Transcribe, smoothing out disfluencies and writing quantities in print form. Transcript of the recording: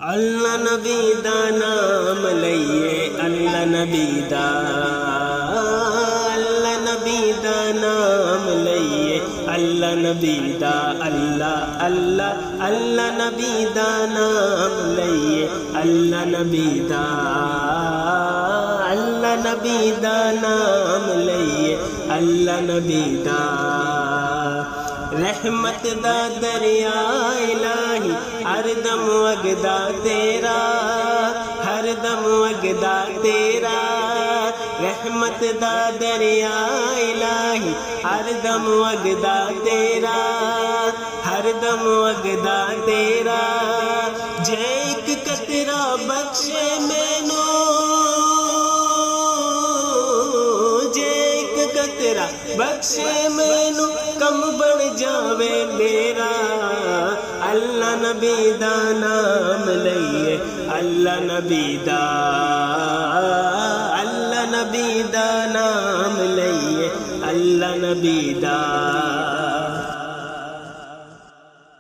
اللہ نبی دا نام لئیے، اللہ نبی دا، اللہ نبی دا نام لئیے، اللہ نبی دا، اللہ اللہ اللہ نبی دا نام لئیے، اللہ نبی دا، اللہ نبی دا نام لئیے، اللہ نبی دا۔ رحمت دا دریا الہی ہر دم وگدا تیرا، ہر دم وگدا تیرا، رحمت دا دریا الہی ہر دم وگدا تیرا، ہر دم وگدا تیرا، جے ایک قطرہ بخشے مینوں، جے ایک قطرہ بخشے مینوں کم بڑھ جاوے میرا، اللہ نبی دا نام لئیے، اللہ نبی دا، اللہ نبی دا نام لئیے، اللہ نبی دا۔